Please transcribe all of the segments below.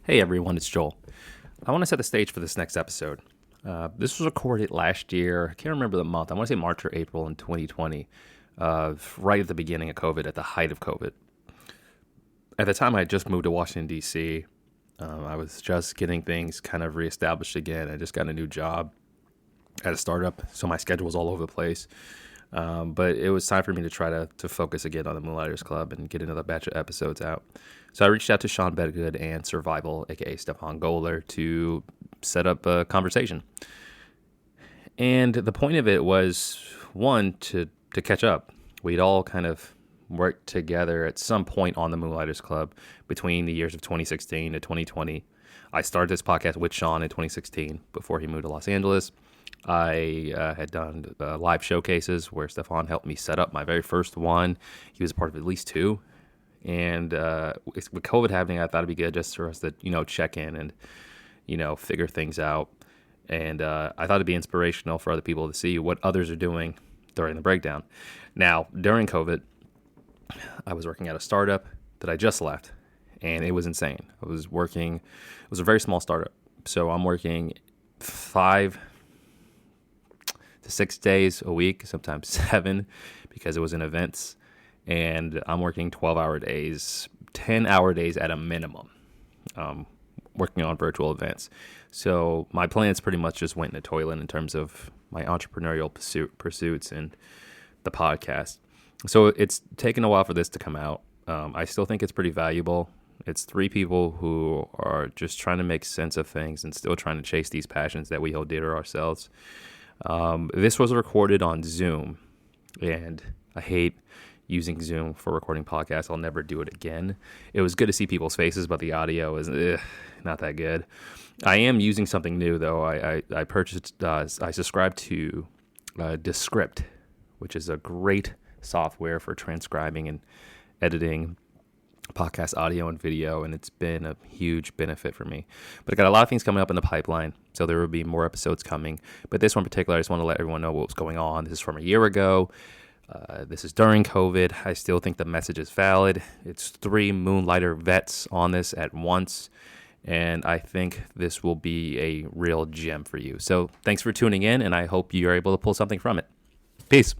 Hey everyone, it's Joel. I want to set the stage for this next episode. This was recorded last year. I can't remember the month. I want to say March or April in 2020, right at the beginning of COVID, at the height of COVID. At the time, I had just moved to Washington, D.C. I was just getting things kind of reestablished again. I just got a new job at a startup, so my schedule was all over the place. But it was time for me to try to focus again on the Moonlighters Club and get another batch of episodes out. So I reached out to Sean Bedgood and Survival, aka Stefan Goler, to set up a conversation. And the point of it was, one, to catch up. We'd all kind of worked together at some point on the Moonlighters Club between the years of 2016 to 2020. I started this podcast with Sean in 2016 before he moved to Los Angeles. I had done live showcases where Stefan helped me set up my very first one. He was a part of at least two. And with COVID happening, I thought it'd be good just for us to, check in and, figure things out. And I thought it'd be inspirational for other people to see what others are doing during the breakdown. Now, during COVID, I was working at a startup that I just left, and it was insane. I was working, it was a very small startup. So I'm working 5 to 6 days a week, sometimes 7, because it was in events. And I'm working 12-hour days, 10-hour days at a minimum, working on virtual events. So my plans pretty much just went in the toilet in terms of my entrepreneurial pursuits and the podcast. So it's taken a while for this to come out. I still think it's pretty valuable. It's 3 people who are just trying to make sense of things and still trying to chase these passions that we hold dear to ourselves. This was recorded on Zoom, and I hate using Zoom for recording podcasts. I'll never do it again. It was good to see people's faces, but the audio is not that good. I am using something new, though. I purchased, I subscribed to Descript, which is a great software for transcribing and editing podcast audio and video, and it's been a huge benefit for me. But I got a lot of things coming up in the pipeline, so there will be more episodes coming. But this one in particular, I just want to let everyone know what's going on. This is from a year ago. This is during COVID. I still think the message is valid. It's 3 Moonlighter vets on this at once, and I think this will be a real gem for you. So thanks for tuning in, and I hope you're able to pull something from it. Peace.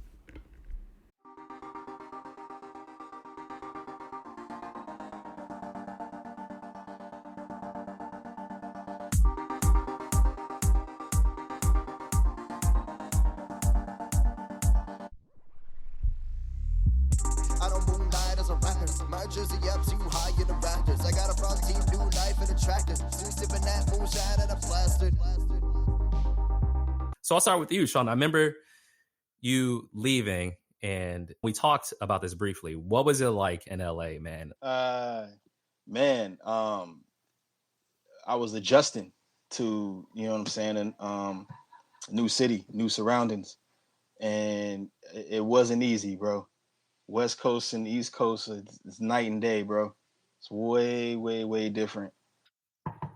I don't moonlight as a rapper. My jersey up too high in the rafters. I got a front team, new life and a tractor. Still sipping that moonshine and a plastered. So I'll start with you, Sean. I remember you leaving, and we talked about this briefly. What was it like in LA, man? Man, I was adjusting to, you know what I'm saying, and new city, new surroundings, and it wasn't easy, bro. West Coast and East Coast, it's night and day, bro. It's way, way, way different.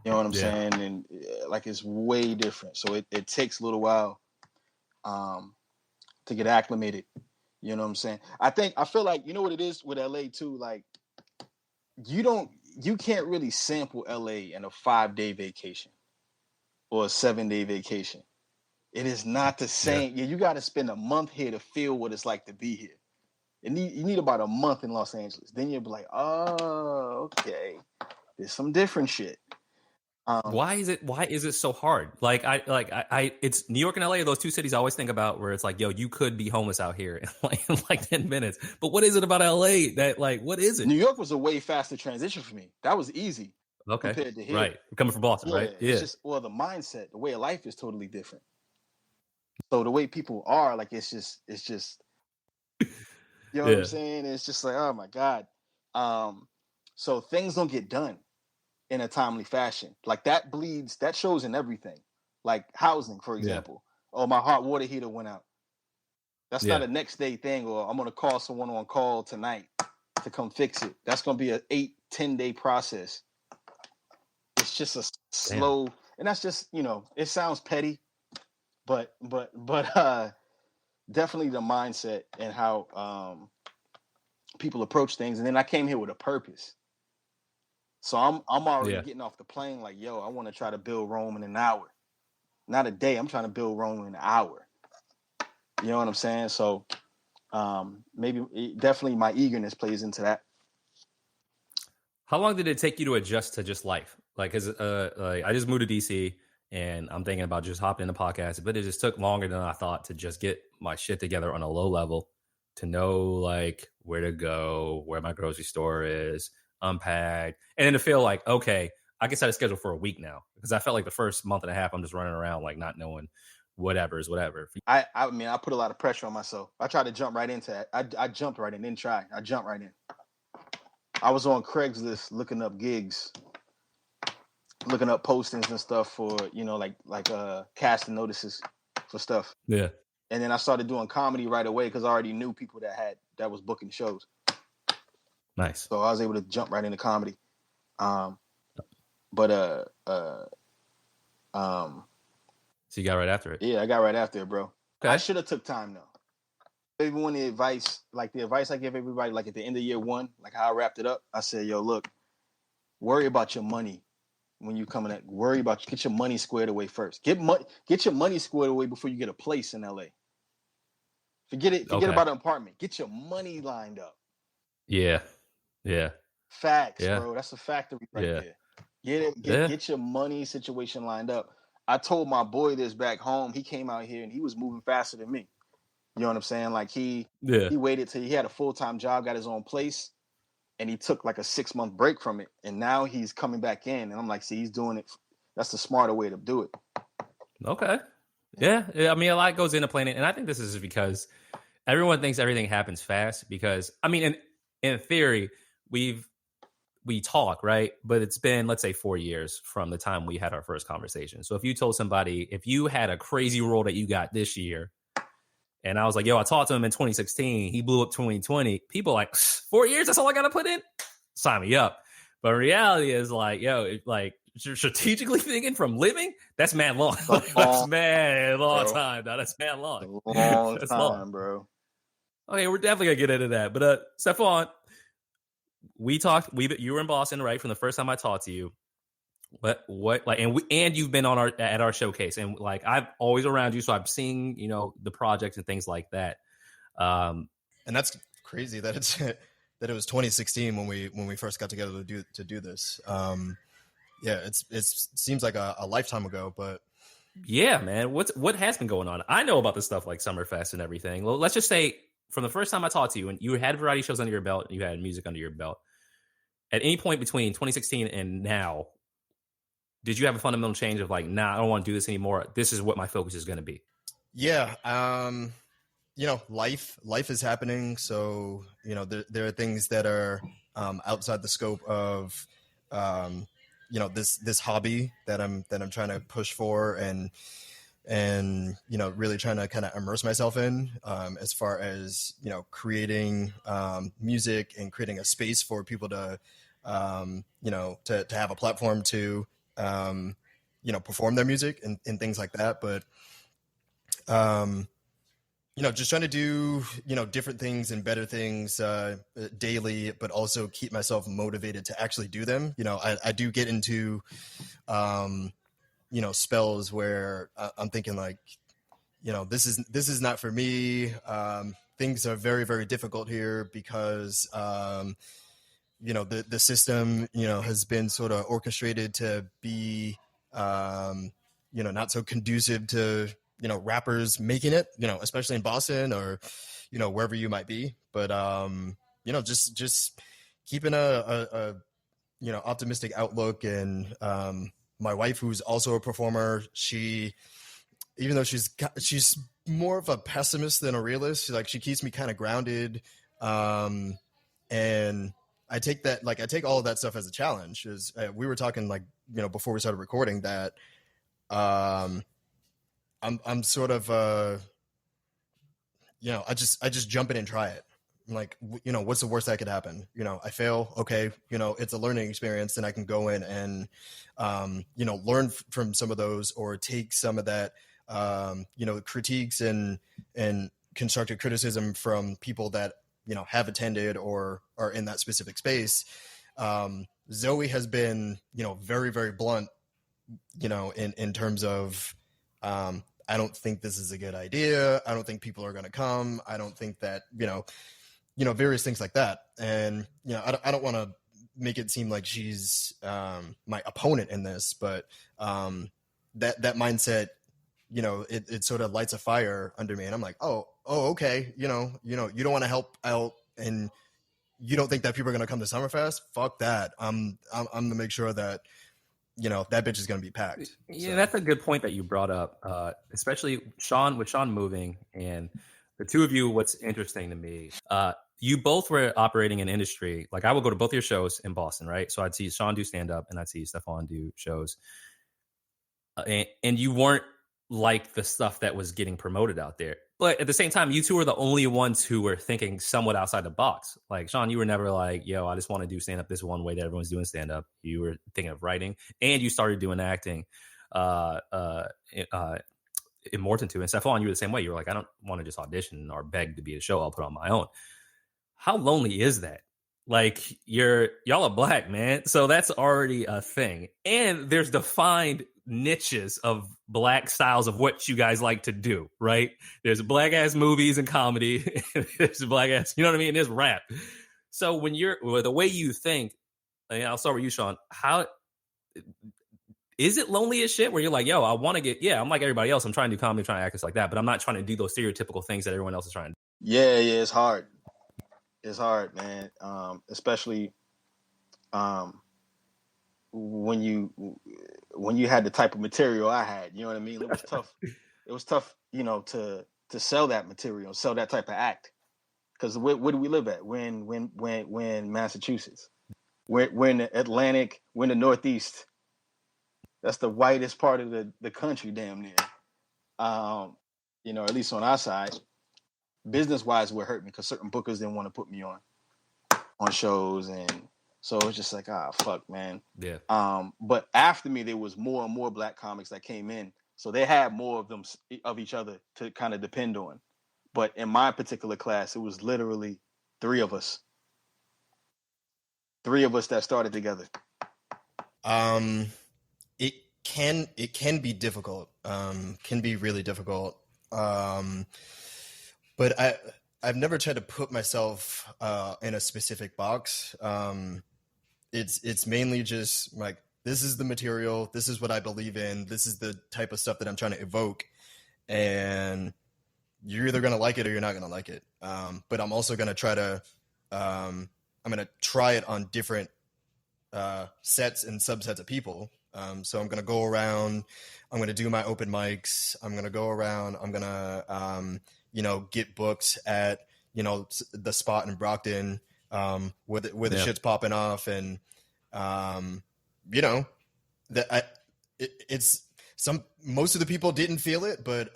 You know what I'm saying? And like it's way different. So it takes a little while to get acclimated. You know what I'm saying? I feel like, you know what it is with LA too, like you can't really sample LA in a 5-day vacation or a 7-day vacation. It is not the same. Yeah, you got to spend a month here to feel what it's like to be here. You need about a month in Los Angeles. Then you'll be like, oh, okay, there's some different shit. Why is it so hard? It's New York and LA are those 2 cities I always think about where it's like, yo, you could be homeless out here in like 10 minutes. But what is it about LA that, like, what is it? New York was a way faster transition for me. That was easy. Okay. Compared to here. Right. Coming from Boston, right? Yeah. It's just, well, the mindset, the way of life is totally different. So the way people are, like, it's just, you know what I'm saying? It's just like, oh my God. So things don't get done in a timely fashion. Like that shows in everything. Like housing, for example. Oh, my hot water heater went out. That's not a next day thing, or I'm going to call someone on call tonight to come fix it. That's going to be an 8-10 day process. It's just a slow, and that's just, it sounds petty, but definitely the mindset and how people approach things. And then I came here with a purpose. So I'm already Yeah. getting off the plane like, yo, I want to try to build Rome in an hour, not a day. I'm trying to build Rome in an hour. You know what I'm saying? So definitely my eagerness plays into that. How long did it take you to adjust to just life? Like, cause like I just moved to DC and I'm thinking about just hopping in the podcast, but it just took longer than I thought to just get my shit together on a low level, to know like where to go, where my grocery store is, unpack, and then to feel like, okay, I can set a schedule for a week now. Because I felt like the first month and a half, I'm just running around like not knowing whatever is whatever. I mean, I put a lot of pressure on myself. I tried to jump right into it. I jumped right in, didn't try. I jumped right in. I was on Craigslist looking up gigs, looking up postings and stuff for, you know, like casting notices for stuff. Yeah. And then I started doing comedy right away because I already knew people that was booking shows. Nice. So I was able to jump right into comedy. So you got right after it. Yeah, I got right after it, bro. Okay. I should have took time though. Everyone, the advice I give everybody, like at the end of year one, like how I wrapped it up, I said, yo, look, worry about your money when you come in. Get your money squared away first. Get your money squared away before you get a place in LA. Forget about an apartment. Get your money lined up. Yeah. Yeah. Facts, bro. That's a factory right there. Get your money situation lined up. I told my boy this back home. He came out here and he was moving faster than me. You know what I'm saying? Like he waited till he had a full-time job, got his own place, and he took like a 6-month break from it. And now he's coming back in. And I'm like, see, he's doing it. That's the smarter way to do it. Okay. Yeah. I mean, a lot goes into planning. And I think this is because everyone thinks everything happens fast because, I mean, in theory, we talk, right? But it's been, let's say, 4 years from the time we had our first conversation. So if you told somebody, if you had a crazy role that you got this year, and I was like, yo, I talked to him in 2016, he blew up 2020, people like, 4 years, that's all I got to put in? Sign me up. But reality is like, yo, like strategically thinking from living, that's mad long. That's mad long time. Now that's mad long. That's long, bro. Okay, we're definitely gonna get into that. But Stephond, we talked. You were in Boston, right? From the first time I talked to you. What like, and you've been on at our showcase, and like I'm always around you, so I'm seeing the projects and things like that. And that's crazy that it was 2016 when we first got together to do this. Yeah, it seems like a lifetime ago, but yeah, man, what has been going on? I know about this stuff like Somerfest and everything. Well, let's just say from the first time I talked to you, and you had variety shows under your belt, and you had music under your belt. At any point between 2016 and now, did you have a fundamental change of like, nah, I don't want to do this anymore. This is what my focus is going to be. Yeah. Life is happening. So, there are things that are outside the scope of, this hobby that I'm trying to push for and really trying to kind of immerse myself in, as far as, creating music and creating a space for people to have a platform to, perform their music and things like that. But, just trying to do, different things and better things daily, but also keep myself motivated to actually do them. I do get into, spells where I'm thinking like, this is not for me. Things are very, very difficult here because, the system, has been sort of orchestrated to be, not so conducive to, rappers making it, especially in Boston or, wherever you might be. But, just keeping a optimistic outlook. And my wife, who's also a performer, even though she's more of a pessimist than a realist, she keeps me kind of grounded. And I take all of that stuff as a challenge. We were talking before we started recording that, I'm sort of, I just jump in and try it. I'm like, what's the worst that could happen? I fail. Okay. It's a learning experience, and I can go in and, learn from some of those, or take some of that, critiques and constructive criticism from people that, have attended or are in that specific space, Zoe has been, very, very blunt, in terms of, I don't think this is a good idea. I don't think people are going to come. I don't think that, various things like that. And, I don't want to make it seem like she's my opponent in this, but that mindset, it sort of lights a fire under me. And I'm like, oh, okay. You don't want to help out, and you don't think that people are going to come to Somerfest? Fuck that. I'm going to make sure that, that bitch is going to be packed. Yeah, that's a good point that you brought up, especially Shaun moving, and the two of you. What's interesting to me, you both were operating in industry. Like, I would go to both your shows in Boston, right? So I'd see Shaun do stand up, and I'd see Stephond do shows, and you weren't like the stuff that was getting promoted out there. But at the same time, you two are the only ones who were thinking somewhat outside the box. Like, Shaun, you were never like, yo, I just want to do stand up this one way that everyone's doing stand up. You were thinking of writing, and you started doing acting in Morton too. And Stephon, you were the same way. You were like, I don't want to just audition or beg to be a show. I'll put on my own. How lonely is that? Like, y'all are black, man. So that's already a thing. And there's defined niches of black styles of what you guys like to do, right? There's black ass movies and comedy. There's black ass, you know what I mean? There's rap. So when the way you think, and I'll start with you, Shaun, how is it lonely as shit where you're like, yo, I want to I'm like everybody else. I'm trying to do comedy, trying to act just like that, but I'm not trying to do those stereotypical things that everyone else is trying to do. Yeah, it's hard. It's hard, man. Especially when you had the type of material I had, you know what I mean? It was tough. It was tough, to sell that material, sell that type of act. Because where do we live at? We're in Massachusetts. We're in the Atlantic. We're in the Northeast. That's the whitest part of the country, damn near. At least on our side. Business-wise, what hurt me, because certain bookers didn't want to put me on shows, and so it was just like, fuck, man. Yeah. But after me, there was more and more black comics that came in, so they had more of each other to kind of depend on. But in my particular class, it was literally three of us that started together. It can be difficult. Can be really difficult. But I've never tried to put myself in a specific box. It's mainly just like, this is the material, this is what I believe in, this is the type of stuff that I'm trying to evoke, and you're either gonna like it or you're not gonna like it. But I'm also gonna try to I'm gonna try it on different sets and subsets of people. So I'm gonna go around, I'm gonna do my open mics, I'm gonna go around, I'm gonna get books at, the spot in Brockton, where the shit's popping off. And, most of the people didn't feel it, but,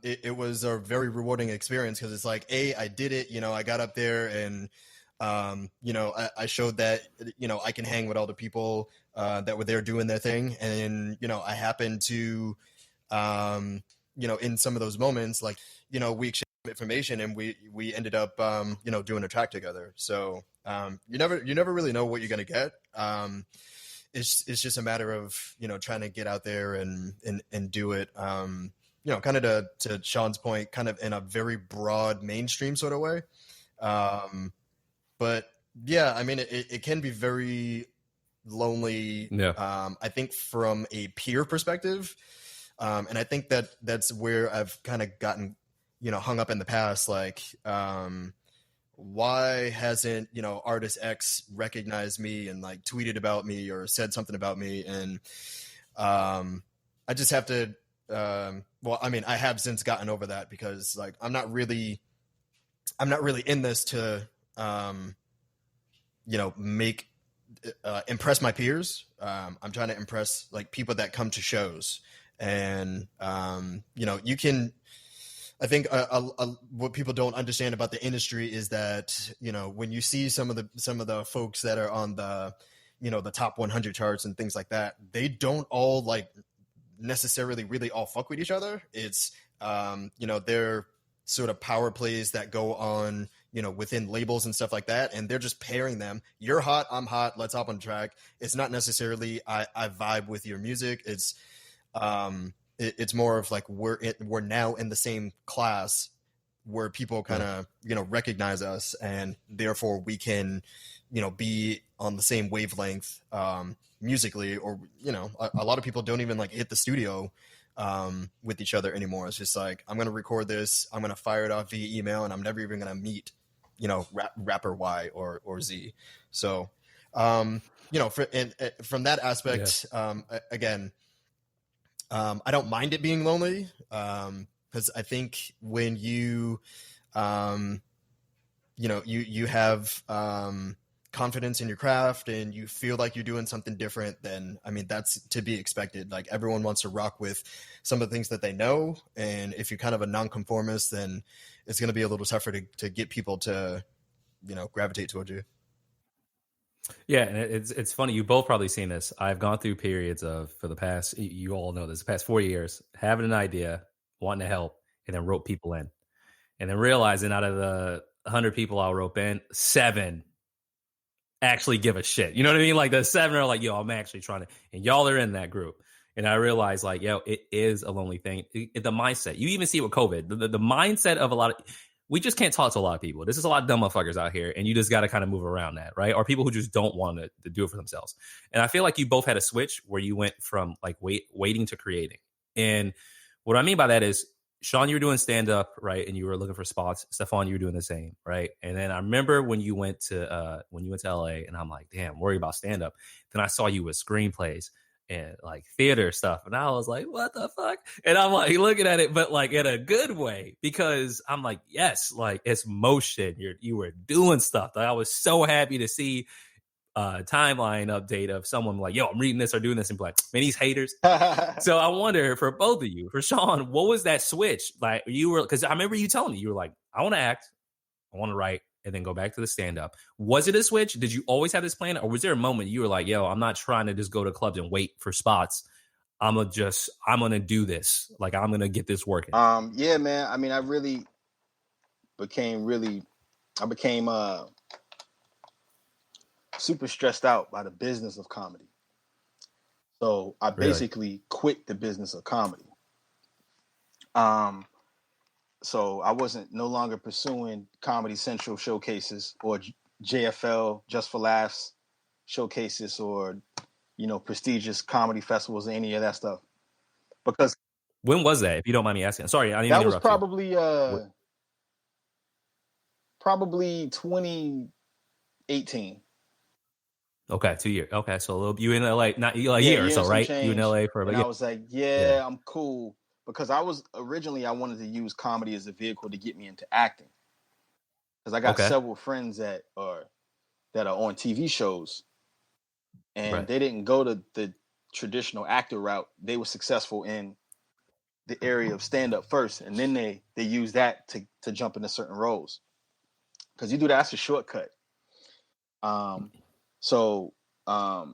it was a very rewarding experience. 'Cause it's like, I did it, I got up there and, I showed that, I can hang with all the people, that were there doing their thing. And, I happened to, in some of those moments, like, we exchanged information, and we ended up, doing a track together. So, you never really know what you're going to get. It's just a matter of, trying to get out there and do it, kind of to Shaun's point, kind of in a very broad mainstream sort of way. But yeah, I mean, it can be very lonely. Yeah. I think from a peer perspective. And I think that's where I've kind of gotten, hung up in the past. Like, why hasn't, artist X recognized me and like tweeted about me or said something about me? And I just have to, I have since gotten over that, because like, I'm not really in this to, impress my peers. I'm trying to impress like people that come to shows. And, you can, I think what people don't understand about the industry is that, when you see some of the folks that are on the, the top 100 charts and things like that, they don't all like necessarily really all fuck with each other. It's, they're sort of power plays that go on, within labels and stuff like that, and they're just pairing them. You're hot, I'm hot, let's hop on track. It's not necessarily I vibe with your music. It's more of like we're now in the same class where people kind of recognize us, and therefore we can be on the same wavelength musically, or a lot of people don't even like hit the studio with each other anymore. It's just like, I'm gonna record this, I'm gonna fire it off via email, and I'm never even gonna meet rapper Y or Z. So from that aspect, again, I don't mind it being lonely, because I think when you you have confidence in your craft and you feel like you're doing something different, then I mean, that's to be expected. Like, everyone wants to rock with some of the things that they know, and if you're kind of a nonconformist, then it's going to be a little tougher to get people to gravitate towards you. Yeah, and it's funny. You both probably seen this. I've gone through periods for the past, you all know this, the past 4 years, having an idea, wanting to help, and then rope people in, and then realizing out of the 100 people I rope in, 7 actually give a shit. You know what I mean? Like, the 7 are like, yo, I'm actually trying to, and y'all are in that group. And I realized, like, yo, it is a lonely thing. The mindset, you even see it with COVID, the mindset of a lot of, we just can't talk to a lot of people. This is a lot of dumb motherfuckers out here, and you just got to kind of move around that, right? Or people who just don't want to do it for themselves. And I feel like you both had a switch where you went from like waiting to creating. And what I mean by that is, Shaun, you were doing stand up, right? And you were looking for spots. Stephond, you were doing the same, right? And then I remember when you went to LA, and I'm like, damn, worry about stand up. Then I saw you with screenplays and like theater stuff, and I was like, what the fuck? And I'm like looking at it, but like in a good way, because I'm like, yes, like it's motion. You were doing stuff. Like, I was so happy to see timeline update of someone like, yo, I'm reading this or doing this, and be like, man, these haters. So I wonder, for both of you, for Shaun, what was that switch? Like, you were, because I remember you telling me, you were like, I want to act, I want to write, and then go back to the stand-up. Was it a switch? Did you always have this plan? Or was there a moment you were like, yo, I'm not trying to just go to clubs and wait for spots. I'm going to do this. Like, I'm going to get this working. Yeah, man. I mean, I became super stressed out by the business of comedy. So I basically quit the business of comedy. So I wasn't no longer pursuing Comedy Central showcases or JFL, Just for Laughs showcases, or prestigious comedy festivals, or any of that stuff. Because when was that, if you don't mind me asking? Sorry, I didn't that was interrupt probably 2018. Okay, 2 years. Okay, so you in LA, not like a year or so, right? You in LA for a bit. I was like, I'm cool, because I wanted to use comedy as a vehicle to get me into acting, because I got several friends that are on TV shows, and they didn't go to the traditional actor route. They were successful in the area of stand-up first, and then they use that to jump into certain roles, because you do that's a shortcut. So I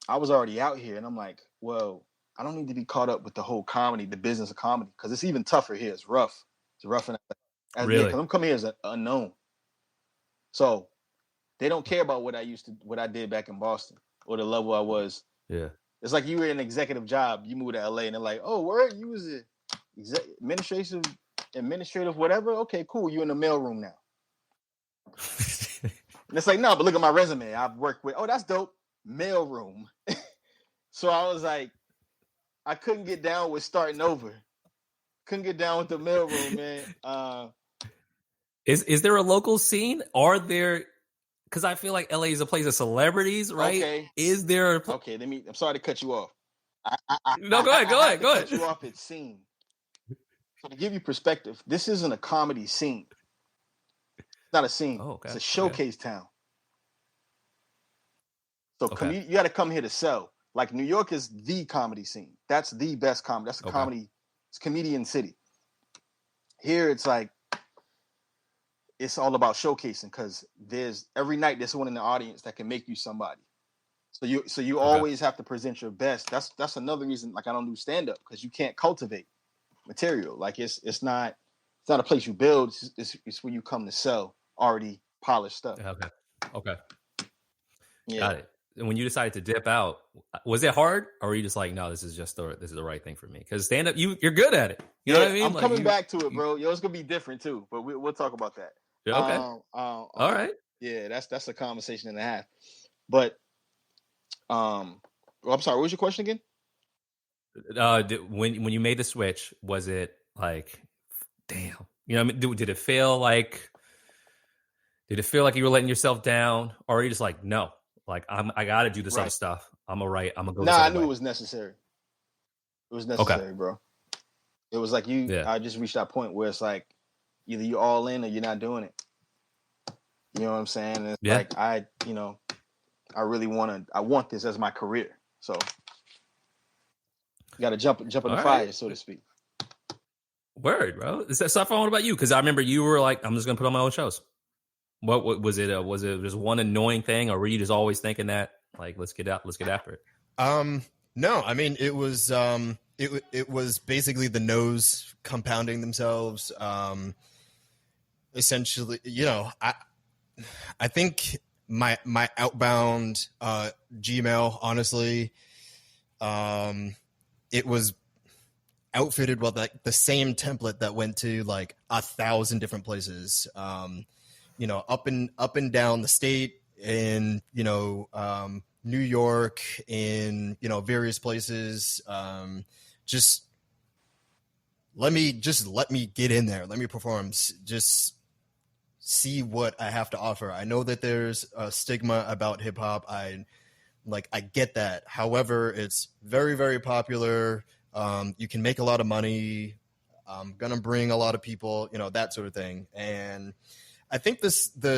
was already out here, and I'm like, well, I don't need to be caught up with the whole comedy, the business of comedy, because it's even tougher here. It's rough. It's rough, because I'm coming here as an unknown. So they don't care about what I did back in Boston, or the level I was. Yeah. It's like you were in an executive job, you moved to LA, and they're like, oh, where you was administrative whatever. Okay, cool. You in the mailroom now. And it's like, no, but look at my resume. I've worked with, oh, that's dope. Mailroom. So I was like, I couldn't get down with starting over. Couldn't get down with the mailroom, man. Is there a local scene? Are there, because I feel like LA is a place of celebrities, right? Okay. Is there okay, I'm sorry to cut you off. No, go ahead. Cut you off at scene. So to give you perspective, this isn't a comedy scene. Not a scene. Oh, okay. It's a showcase town. So you got to come here to sell. Like, New York is the comedy scene. That's the best comedy. That's a comedy. It's comedian city. Here it's like, it's all about showcasing, because every night there's someone in the audience that can make you somebody. So you always have to present your best. That's another reason, like, I don't do stand up, because you can't cultivate material. Like, it's not a place you build. It's where you come to sell. already polished up. Okay. Yeah. Got it. And when you decided to dip out, was it hard, or were you just like, no, this is the right thing for me? Because stand up, you're good at it. You know what I mean? I'm Like, coming back to it, bro. Yo, it's gonna be different too, but we'll talk about that. Yeah, okay. All right. Yeah, that's a conversation and a half. But I'm sorry. What was your question again? When you made the switch, was it like, damn? You know what I mean? Did it feel like you were letting yourself down, or are you just like, no, like I got to do this other stuff. I'm gonna go. Nah, I knew it was necessary. It was necessary, bro. It was like I just reached that point where it's like either you're all in or you're not doing it. You know what I'm saying? And it's like I really want this as my career. So you got to jump in the fire, so to speak. Word, bro. Is that stuff? What about you? Because I remember you were like, I'm just gonna put on my own shows. What was it? Was it just one annoying thing, or were you just always thinking that, like, let's get after it? No, I mean, it was basically the no's compounding themselves. Essentially, I think my outbound Gmail, honestly, it was outfitted with like the same template that went to like 1,000 different places. Up and down the state, in New York, in various places. Just let me get in there. Let me perform. Just see what I have to offer. I know that there's a stigma about hip hop. I get that. However, it's very, very popular. You can make a lot of money. I'm gonna bring a lot of people. That sort of thing. And I think the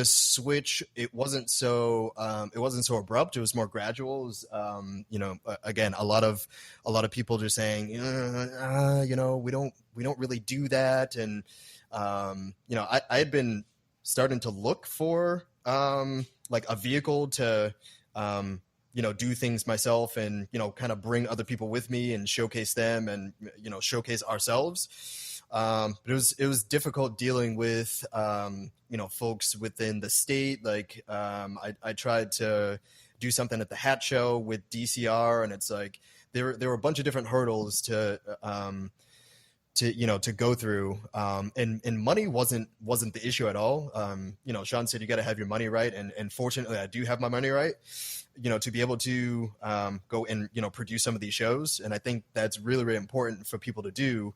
switch, it wasn't so abrupt. It was more gradual. It was, again, a lot of people just saying, we don't really do that. And I had been starting to look for like a vehicle to do things myself and kind of bring other people with me and showcase them and showcase ourselves. But it was difficult dealing with folks within the state. Like I tried to do something at the Hat Show with DCR, and it's like there were a bunch of different hurdles to go through. And money wasn't the issue at all. Shaun said you got to have your money right, and fortunately I do have my money right. To be able to go and produce some of these shows, and I think that's really, really important for people to do.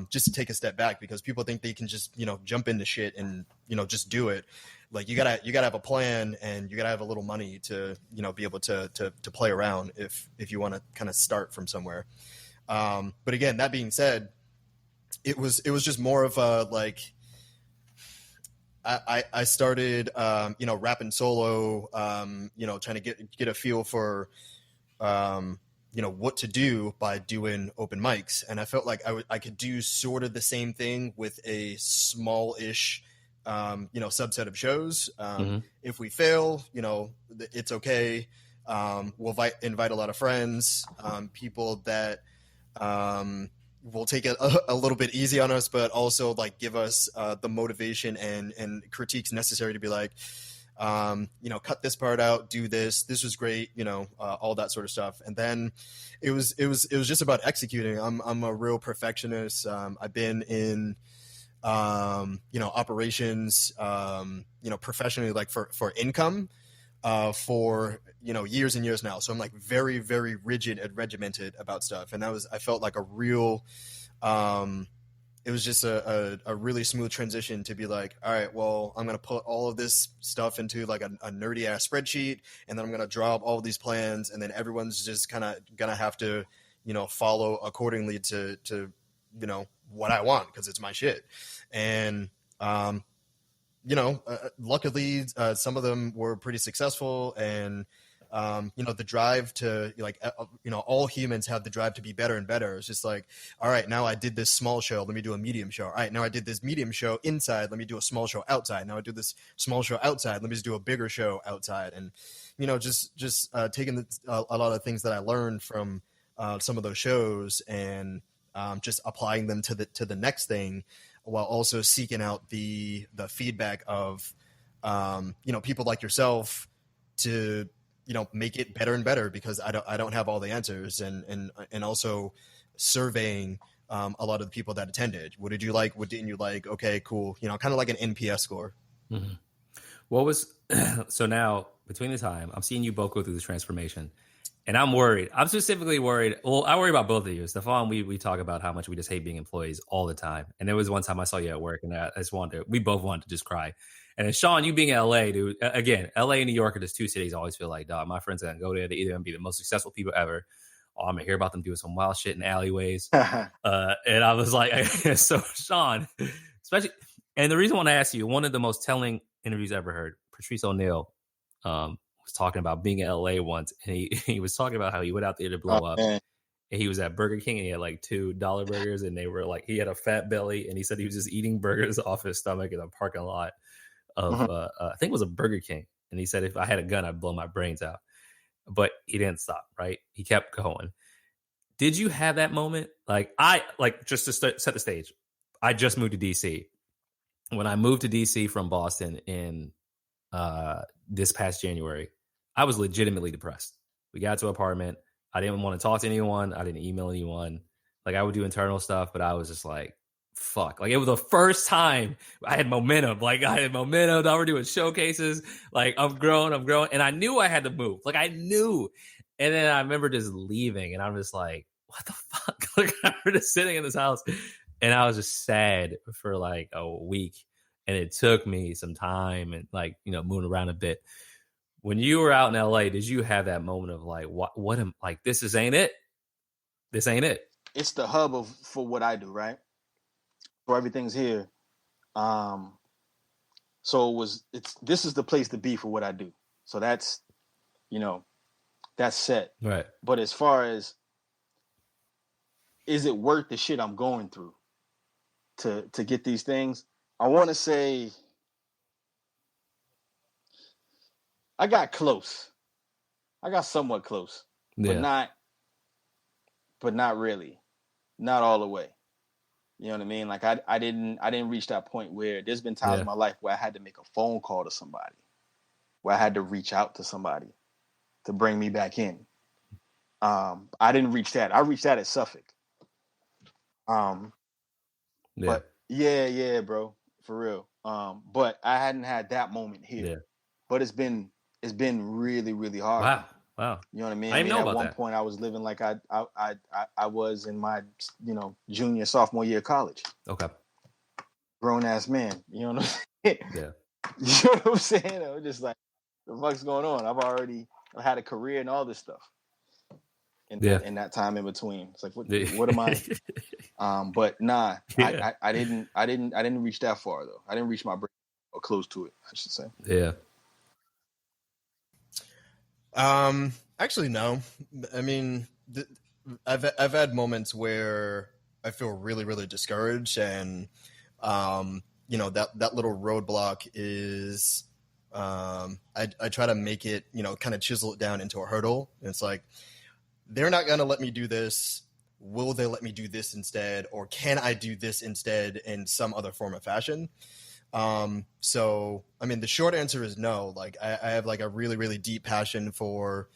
Just to take a step back, because people think they can just, jump into shit and, just do it. Like you gotta have a plan, and you gotta have a little money to, be able to play around if you want to kind of start from somewhere. But again, that being said, it was just more of a, like, I started, rapping solo, trying to get a feel for, what to do by doing open mics. And I felt like I could do sort of the same thing with a small-ish, subset of shows. If we fail, it's okay. We'll invite a lot of friends, people that will take it a little bit easy on us, but also like give us the motivation and critiques necessary to be like, cut this part out, do this was great, all that sort of stuff. And then it was just about executing. I'm a real perfectionist. I've been in operations professionally, like for income for years and years now. So I'm like very, very rigid and regimented about stuff. And I felt like a real it was just a really smooth transition to be like, all right, well, I'm going to put all of this stuff into like a nerdy ass spreadsheet, and then I'm going to draw up all of these plans, and then everyone's just kind of going to have to, follow accordingly to what I want, because it's my shit. And, luckily some of them were pretty successful, and the drive to all humans have the drive to be better and better. It's just like, all right, now I did this small show, let me do a medium show. All right, now I did this medium show inside, let me do a small show outside. Now I do this small show outside, let me just do a bigger show outside. And, just taking a lot of things that I learned from some of those shows and just applying them to the next thing, while also seeking out the feedback of people like yourself to, make it better and better, because I don't have all the answers, and also surveying a lot of the people that attended. What did you like? What didn't you like? Okay, cool. Kind of like an NPS score. Mm-hmm. What was so now between the time I'm seeing you both go through this transformation, and I'm worried. I'm specifically worried. Well, I worry about both of you. Stephon, we talk about how much we just hate being employees all the time. And there was one time I saw you at work, and we both wanted to just cry. And then Shaun, you being in LA, dude, again, LA and New York are just two cities I always feel like, dog, my friends are going to go there. They're either going to be the most successful people ever, or I'm going to hear about them doing some wild shit in alleyways. And I was like, so Shaun, especially, and the reason I want to ask you, one of the most telling interviews I ever heard, Patrice O'Neal was talking about being in LA once, and he was talking about how he went out there to blow up. Man. And he was at Burger King, and he had like $2 burgers, and they were like, he had a fat belly, and he said he was just eating burgers off his stomach in a parking lot of I think it was a Burger King. And he said, if I had a gun, I'd blow my brains out. But he didn't stop, right? He kept going. Did you have that moment? Just to set the stage, I just moved to DC. When I moved to DC from Boston in this past January, I was legitimately depressed. We got to an apartment. I didn't want to talk to anyone. I didn't email anyone. Like, I would do internal stuff, but I was just like, fuck. Like, it was the first time I had momentum. Like, I had momentum. Now we're doing showcases. Like, I'm growing. And I knew I had to move. Like, I knew. And then I remember just leaving, and I'm just like, what the fuck? Like, I was just sitting in this house, and I was just sad for like a week. And it took me some time and moving around a bit. When you were out in LA, did you have that moment of like, what am like, this ain't it? This ain't it. It's the hub for what I do, right? So everything's here. So this is the place to be for what I do. So that's set. Right. But as far as, is it worth the shit I'm going through to get these things? I want to say I got close. I got somewhat close, but not really, not all the way. You know what I mean? Like I didn't reach that point where there's been times in my life where I had to make a phone call to somebody, where I had to reach out to somebody to bring me back in. I didn't reach that. I reached that at Suffolk. But yeah, bro, for real. But I hadn't had that moment here. Yeah. But it's been really, really hard. Wow. You know what I mean? I didn't know about at one that. point I was living like I was in my junior, sophomore year of college. Okay. Grown ass man. You know what I'm saying? Yeah. You know what I'm saying? I was just like, the fuck's going on? I've had a career and all this stuff. In that time in between. It's like what am I? But nah, I didn't reach that far though. I didn't reach my break or close to it, I should say. Yeah. Actually, no. I mean, I've had moments where I feel really, really discouraged, and that little roadblock is I try to make it, kind of chisel it down into a hurdle. And it's like, they're not going to let me do this. Will they let me do this instead? Or can I do this instead in some other form of fashion? So, I mean, the short answer is no. Like, I have like a really, really deep passion for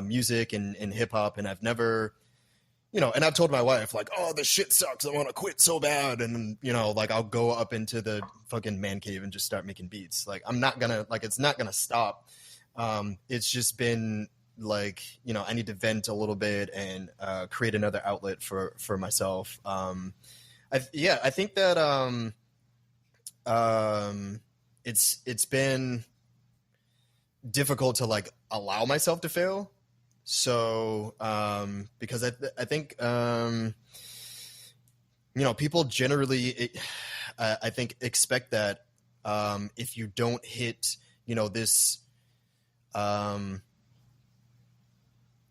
music and hip hop. And I've never, and I've told my wife, like, oh, this shit sucks. I want to quit so bad. And, like, I'll go up into the fucking man cave and just start making beats. Like, I'm not going to, like, it's not going to stop. It's just been like, I need to vent a little bit and create another outlet for myself. I think that it's been difficult to like allow myself to fail. So because I think people generally I think expect that if you don't hit this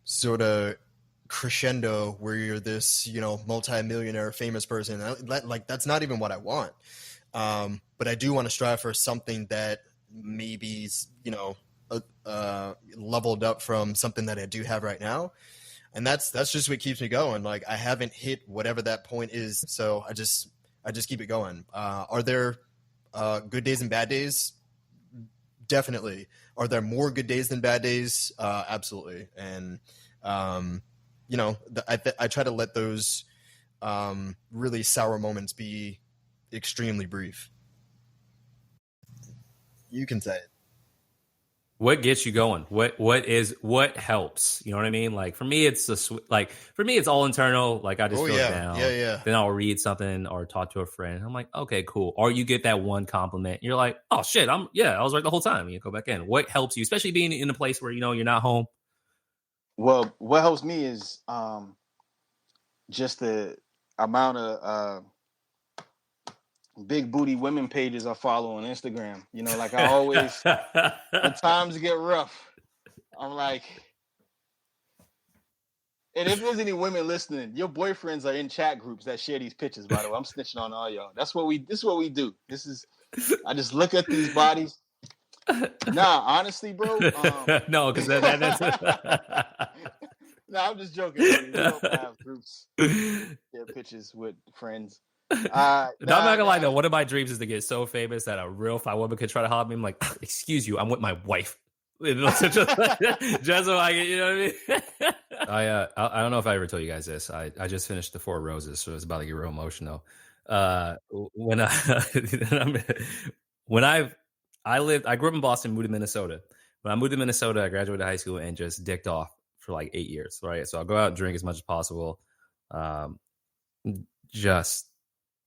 sort of crescendo where you're this, multi-millionaire famous person, like that's not even what I want. But I do want to strive for something that maybe, leveled up from something that I do have right now. And that's just what keeps me going. Like, I haven't hit whatever that point is. So I just keep it going. Are there good days and bad days? definitely. Are there more good days than bad days? Absolutely. And, you know, I try to let those really sour moments be extremely brief. You can say it. What gets you going? What helps? You know what I mean? Like for me, it's it's all internal. Like I just feel down. Yeah. Then I'll read something or talk to a friend. I'm like, okay, cool. Or you get that one compliment. You're like, oh shit, I was right the whole time. You go back in. What helps you, especially being in a place where you know you're not home? Well, what helps me is just the amount of big booty women pages I follow on Instagram. You know, like I always, when times get rough, I'm like, and if there's any women listening, your boyfriends are in chat groups that share these pictures. By the way, I'm snitching on all y'all. This is what we do. I just look at these bodies. Nah, honestly, bro. No, because that's. No, I'm just joking. Buddy. We don't have groups share pictures with friends. I'm not gonna lie though. One of my dreams is to get so famous that a real fine woman could try to help me. I'm like, excuse you, I'm with my wife. just so I get, you know what I mean? I don't know if I ever told you guys this. I just finished The Four Roses, so it's about to get real emotional. When I grew up in Boston, moved to Minnesota. When I moved to Minnesota, I graduated high school and just dicked off for like 8 years. Right, so I'll go out and drink as much as possible. Just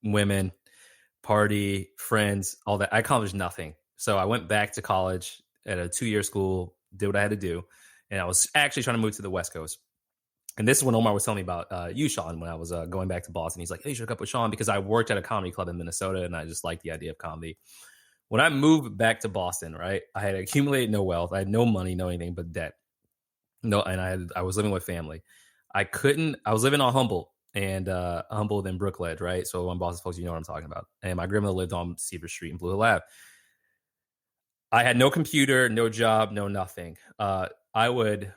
women, party, friends, all that. I accomplished nothing. So I went back to college at a 2-year school, did what I had to do. And I was actually trying to move to the West Coast. And this is when Omar was telling me about you, Shaun, when I was going back to Boston. He's like, hey, you should hook up with Shaun, because I worked at a comedy club in Minnesota and I just liked the idea of comedy. When I moved back to Boston, right, I had accumulated no wealth. I had no money, no anything but debt. No, and I was living with family. I was living on Humboldt. And Humboldt and Brookledge, right? So on Boston folks, you know what I'm talking about. And my grandmother lived on Seaver Street in Blue Hill Ave. I had no computer, no job, no nothing. I would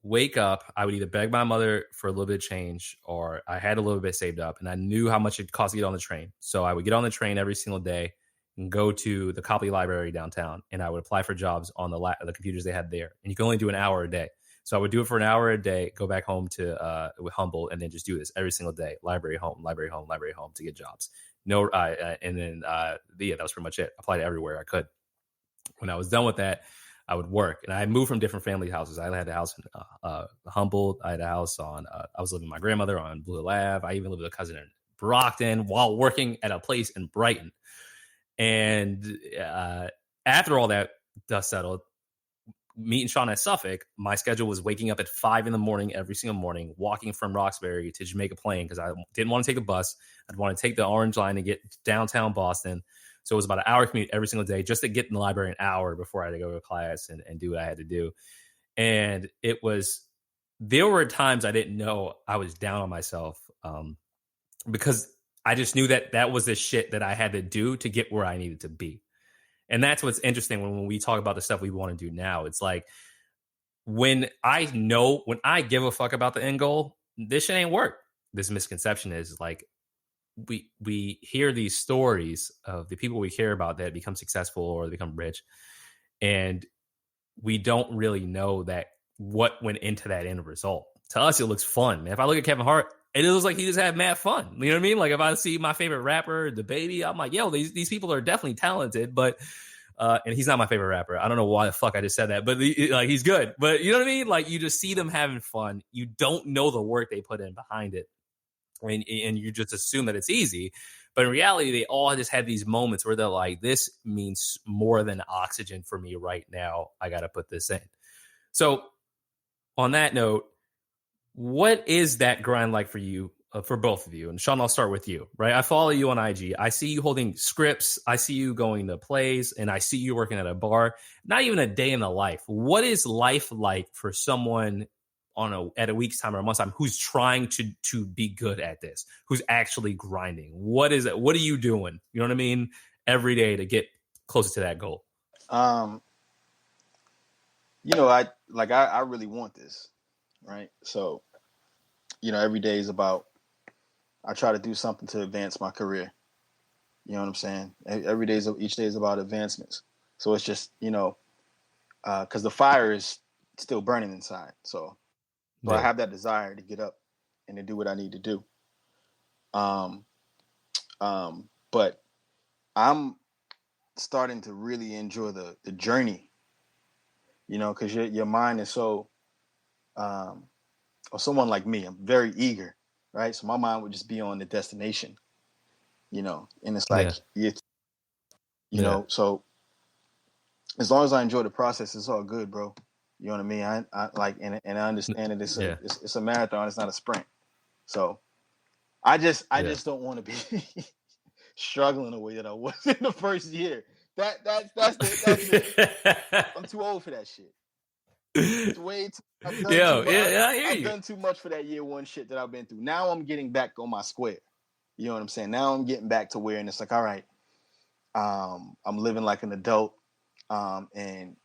wake up. I would either beg my mother for a little bit of change, or I had a little bit saved up, and I knew how much it cost to get on the train. So I would get on the train every single day and go to the Copley Library downtown, and I would apply for jobs on the computers they had there. And you can only do an hour a day. So I would do it for an hour a day, go back home to Humboldt, and then just do this every single day. Library, home, library, home, library, home to get jobs. And then that was pretty much it. Applied everywhere I could. When I was done with that, I would work. And I moved from different family houses. I had a house in Humboldt. I had a house I was living with my grandmother on Blue Hill Ave. I even lived with a cousin in Brockton while working at a place in Brighton. And after all that dust settled, meeting Shaun at Suffolk, my schedule was waking up at 5 a.m. every single morning, walking from Roxbury to Jamaica Plain, because I didn't want to take a bus. I'd want to take the Orange Line to get downtown Boston. So it was about an hour commute every single day just to get in the library an hour before I had to go to class and do what I had to do. And there were times I didn't know I was down on myself because I just knew that was the shit that I had to do to get where I needed to be. And that's what's interesting when we talk about the stuff we want to do now. It's like when I give a fuck about the end goal, this shit ain't work. This misconception is like we hear these stories of the people we care about that become successful or become rich, and we don't really know that what went into that end result. To us, it looks fun, man. If I look at Kevin Hart, it looks like he just had mad fun. You know what I mean? Like if I see my favorite rapper, the baby, I'm like, yo, these people are definitely talented, but and he's not my favorite rapper. I don't know why the fuck I just said that, but he's good. But you know what I mean? Like you just see them having fun. You don't know the work they put in behind it, and you just assume that it's easy. But in reality, they all just have these moments where they're like, this means more than oxygen for me right now. I got to put this in. So on that note, what is that grind like for you, for both of you? And Shaun, I'll start with you, right? I follow you on IG. I see you holding scripts. I see you going to plays, and I see you working at a bar. Not even a day in the life. What is life like for someone at a week's time or a month's time who's trying to be good at this, who's actually grinding? What is it? What are you doing? You know what I mean? Every day to get closer to that goal. I really want this. Right. So, every day is about, I try to do something to advance my career. You know what I'm saying? Each day is about advancements. So it's just, because the fire is still burning inside. So I have that desire to get up and to do what I need to do. But I'm starting to really enjoy the journey, because your mind is so, or someone like me, I'm very eager, right? So my mind would just be on the destination, and it's like, so as long as I enjoy the process, it's all good, bro. You know what I mean? I like, and I understand that it's a marathon. It's not a sprint. So I just don't want to be struggling the way that I was in the first year. That's I'm too old for that shit. It's way too. I've done too much for that year one shit that I've been through. Now I'm getting back on my square. You know what I'm saying? Now I'm getting back to where, and it's like, all right, I'm living like an adult, and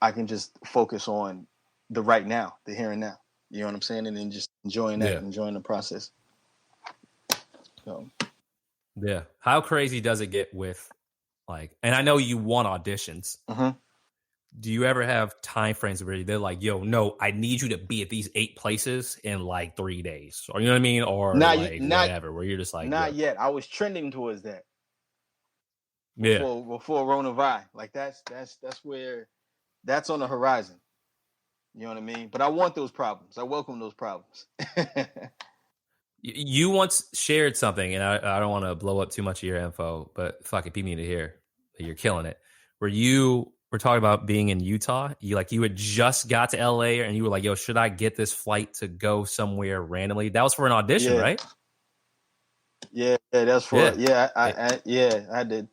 I can just focus on the right now, the here and now. You know what I'm saying? And then just enjoying that, enjoying the process. So. Yeah. How crazy does it get with, like, and I know you want auditions. Mm-hmm. Do you ever have time frames where they're like, yo, no, I need you to be at these 8 places in like 3 days? Or you know what I mean? Or whatever, where you're just like, not yet. I was trending towards that. Yeah. Before Ronavi. Like that's where that's on the horizon. You know what I mean? But I want those problems. I welcome those problems. You once shared something, and I don't want to blow up too much of your info, but fuck it, people need to hear that you're killing it. Where you were talking about being in Utah, you had just got to LA, and you were like, yo, should I get this flight to go somewhere randomly? That was for an audition, right? Yeah, that's for I did.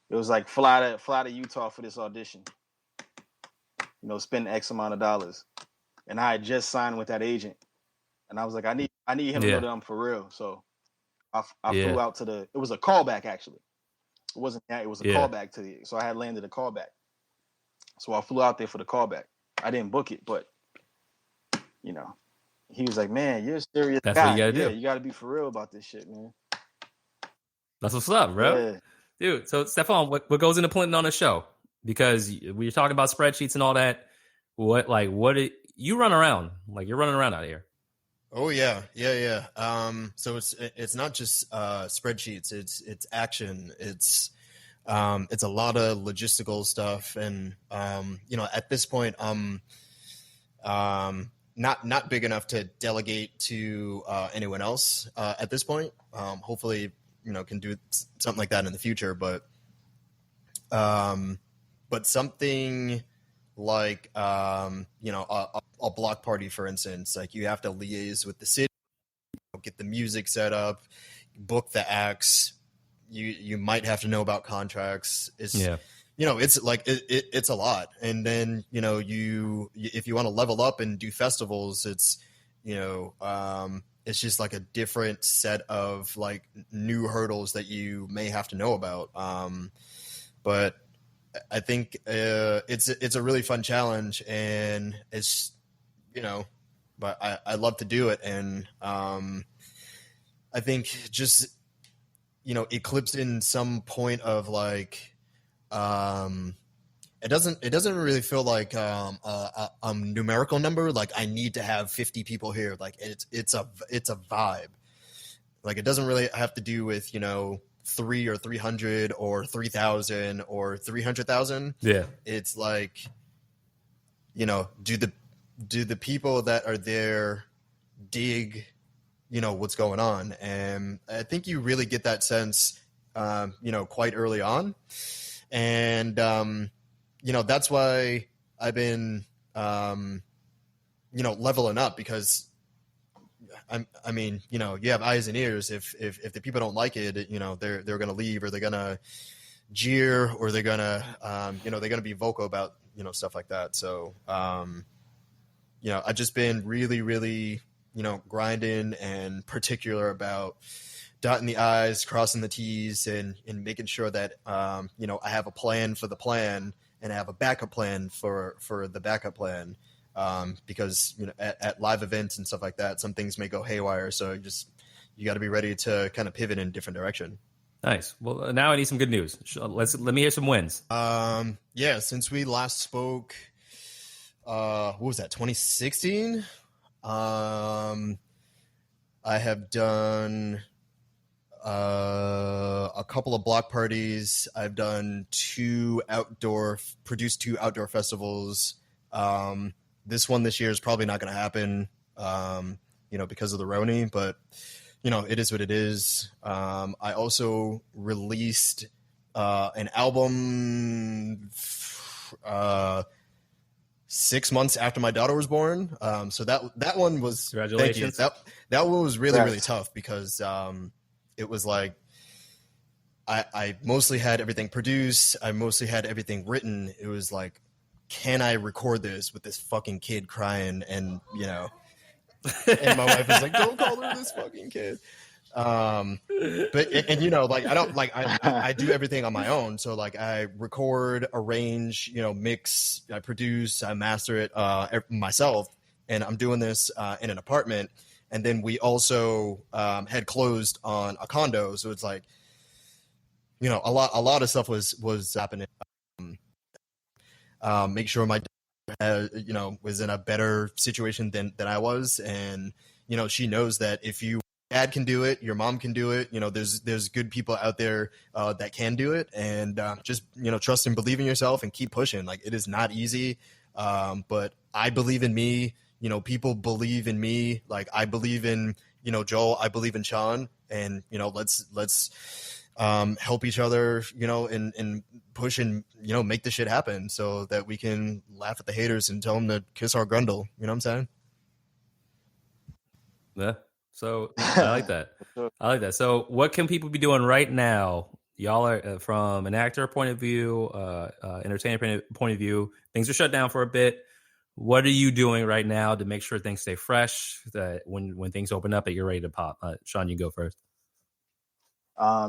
It was like fly to Utah for this audition. Spend X amount of dollars, and I had just signed with that agent, and I was like, I need him to know that I'm for real. So I flew out to it was a callback actually. It wasn't that, it was a callback so I had landed a callback. So I flew out there for the callback. I didn't book it, but he was like, man, you're a serious guy. That's what you gotta do. You gotta be for real about this shit, man. That's what's up, bro. Yeah. Dude, so Stephon, what goes into putting on a show? Because we were talking about spreadsheets and all that. You run around? Like, you're running around out here. Oh yeah. So it's not just spreadsheets. It's action. It's a lot of logistical stuff, and at this point, not big enough to delegate to anyone else at this point. Hopefully, can do something like that in the future, but something like a block party, for instance, like you have to liaise with the city, get the music set up, book the acts. You might have to know about contracts. It's like it's a lot. And then if you want to level up and do festivals, it's it's just like a different set of like new hurdles that you may have to know about. But I think it's a really fun challenge, and it's but I love to do it, and I think just eclipsing some point of like it doesn't really feel like a numerical number. Like I need to have 50 people here. Like it's a vibe. Like it doesn't really have to do with 3 or 300 or 3,000 or 300,000. Yeah, it's like do the people that are there dig what's going on? And I think you really get that sense quite early on, and that's why I've been leveling up, because I mean, you have eyes and ears. If the people don't like it, they're going to leave, or they're going to jeer, or they're going to they're going to be vocal about stuff like that. So I've just been really, really grinding and particular about dotting the I's, crossing the T's, and making sure that I have a plan for the plan, and I have a backup plan for the backup plan. Because at live events and stuff like that, some things may go haywire. So you got to be ready to kind of pivot in a different direction. Nice. Well, now I need some good news. Let me hear some wins. Yeah, since we last spoke, what was that, 2016? I have done a couple of block parties. I've done produced two outdoor festivals. This one this year is probably not going to happen, because of the Roni, but it is what it is. I also released an album 6 months after my daughter was born. So that one was, congratulations. That one was really, really tough because it was like I mostly had everything produced. I mostly had everything written. It was like, can I record this with this fucking kid crying? And and my wife was like, don't call her this fucking kid. But like I do everything on my own. So like I record, arrange, mix, I produce, I master it myself. And I'm doing this in an apartment. And then we also had closed on a condo. So it's like, a lot of stuff was happening. Make sure my was in a better situation than I was. And, she knows that if you dad can do it, your mom can do it, there's good people out there that can do it. And just, trust and believe in yourself and keep pushing. Like, it is not easy. But I believe in me, people believe in me. Like, I believe in, Joel, I believe in Shaun, and, let's help each other, and push and, make the shit happen so that we can laugh at the haters and tell them to kiss our grundle. You know what I'm saying? Yeah. So I like that. So what can people be doing right now? Y'all are from an actor point of view, entertainer point of view, things are shut down for a bit. What are you doing right now to make sure things stay fresh, that when things open up that you're ready to pop? Shaun, you go first.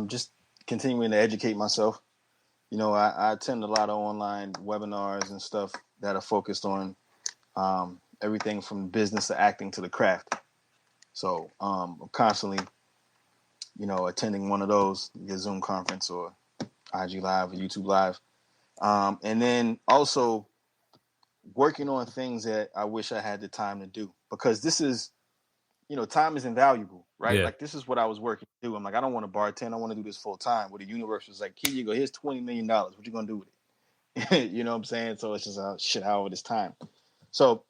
Just continuing to educate myself. I attend a lot of online webinars and stuff that are focused on everything from business to acting to the craft. So I'm constantly, attending one of those, your Zoom conference or IG Live or YouTube Live. And then also working on things that I wish I had the time to do, because this is, time is invaluable, right? Yeah. Like, this is what I was working to do. I'm like, I don't want to bartend. I want to do this full time. Where the universe was like, here you go. Here's $20 million. What you going to do with it? You know what I'm saying? So it's just shit, however this time. So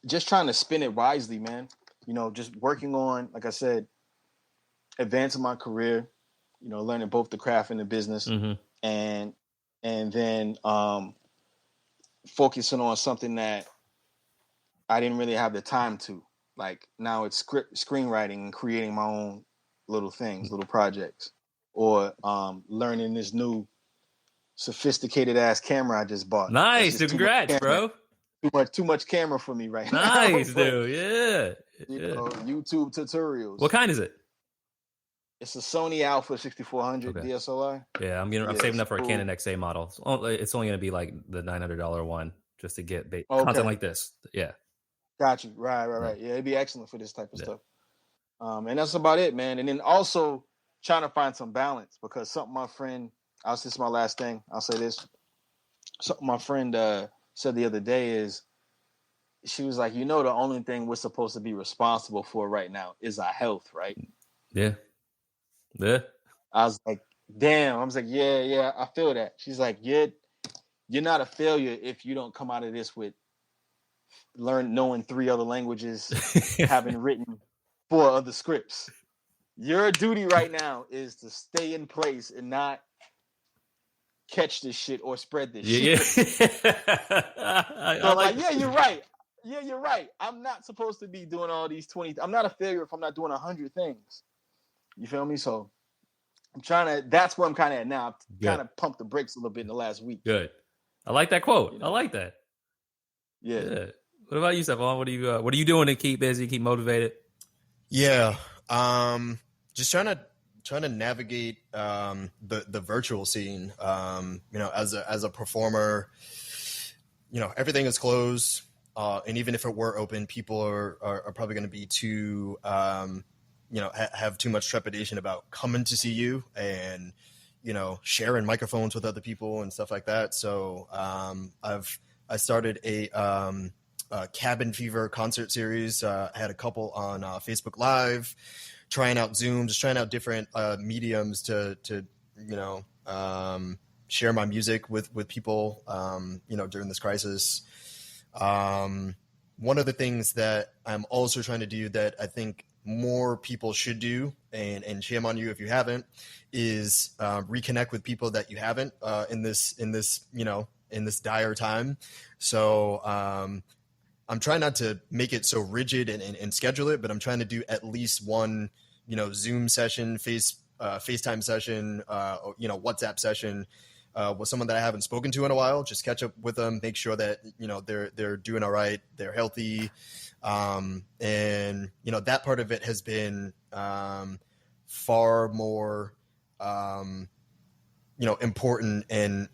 just trying to spin it wisely, man. Just working on, like I said, advancing my career, learning both the craft and the business, and then focusing on something that I didn't really have the time to. Like, now it's screenwriting and creating my own little things, little projects, or learning this new sophisticated ass camera I just bought. Nice, congrats, bro. Too much camera for me right now. Nice, dude. Yeah. YouTube tutorials. What kind is it? It's a Sony Alpha 6400 Okay. DSLR. Yeah, I'm saving up for a Canon XA model. It's only going to be like the $900 one just to get content like this. Yeah. Got you. Right. Yeah, it'd be excellent for this type of stuff. And that's about it, man. And then also trying to find some balance, because something my friend, this is my last thing, I'll say this. Something my friend said the other day is, she was like, the only thing we're supposed to be responsible for right now is our health, right? Yeah. I was like, damn. I was like, yeah, I feel that. She's like, you're not a failure if you don't come out of this with knowing 3 other languages, having written 4 other scripts. Your duty right now is to stay in place and not catch this shit or spread this shit. So like, you're right. Yeah, you're right. I'm not supposed to be doing all these 20. I'm not a failure if I'm not doing 100 things. You feel me? So I'm trying to, that's where I'm kind of at now. I've kind of pumped the brakes a little bit in the last week. Good. I like that quote. I like that. Yeah. What about you, Stephon? What are you doing to keep busy, keep motivated? Yeah. Just trying to navigate the virtual scene. As a performer, everything is closed. And even if it were open, people are probably going to be too have too much trepidation about coming to see you and, sharing microphones with other people and stuff like that. So I started a Cabin Fever concert series. I had a couple on Facebook Live, trying out Zoom, just trying out different mediums to share my music with people, during this crisis. One of the things that I'm also trying to do that I think more people should do, and shame on you if you haven't, is reconnect with people that you haven't in this dire time. So I'm trying not to make it so rigid and schedule it, but I'm trying to do at least one, Zoom session, FaceTime session, WhatsApp session with someone that I haven't spoken to in a while. Just catch up with them, make sure that they're doing all right, they're healthy, and that part of it has been far more important, and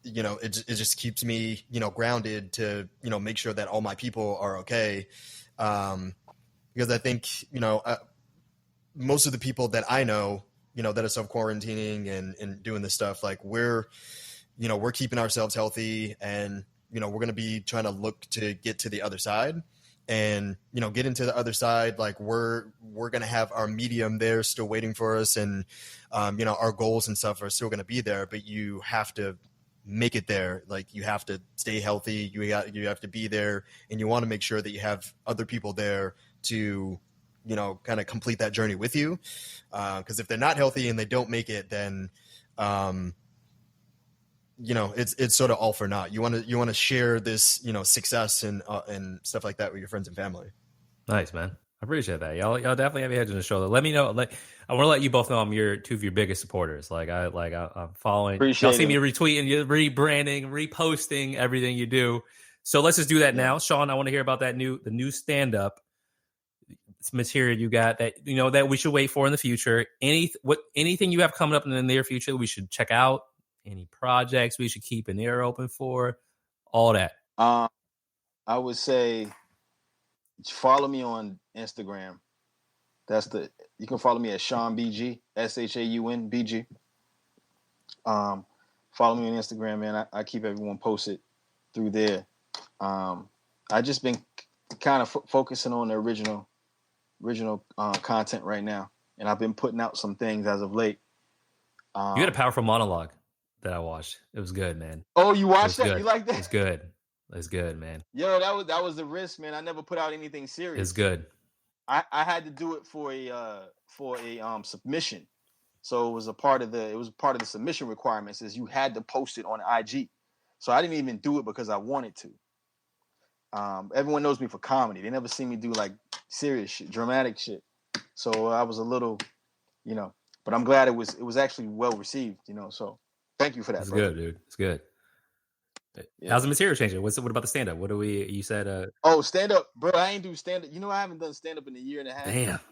it just keeps me grounded to make sure that all my people are okay, because I think most of the people that I know that are self-quarantining and doing this stuff, like we're keeping ourselves healthy, and we're going to be trying to look to get to the other side, and get into the other side. Like we're going to have our medium there still waiting for us, and our goals and stuff are still going to be there, but you have to make it there. Like you have to stay healthy, you have to be there, and you want to make sure that you have other people there to kind of complete that journey with you, because if they're not healthy and they don't make it, then it's sort of all for naught. You want to share this success and stuff like that with your friends and family. Nice, man. I appreciate that. Y'all definitely have your heads on the shoulder. Let me know. I want to let you both know I'm two of your biggest supporters. I'm following. Appreciate y'all see me it. retweeting, you rebranding, reposting everything you do. So let's just do that now. Shaun, I want to hear about the new stand-up material you got that that we should wait for in the future. Anything you have coming up in the near future we should check out? Any projects we should keep an ear open for? All that. I would say follow me on Instagram. You can follow me at Shaun BG, SHAUN BG. Follow me on Instagram, man. I keep everyone posted through there. I just been kind of focusing on the original content right now, and I've been putting out some things as of late. You had a powerful monologue that I watched. It was good, man. Oh, you watched that? Good. You like that? It's good. It's good, man. Yo, that was the risk, man. I never put out anything serious. It's good. I had to do it for a submission, so it was part of the submission requirements is you had to post it on IG. So I didn't even do it because I wanted to. Everyone knows me for comedy. They never see me do like serious shit, dramatic shit. So I was a little, but I'm glad it was actually well received, So thank you for that. It's brother. good, dude. It's good. Yeah. How's the material changing? What about the stand up? You said stand up, bro. I ain't do stand up. I haven't done stand up in a year and a half.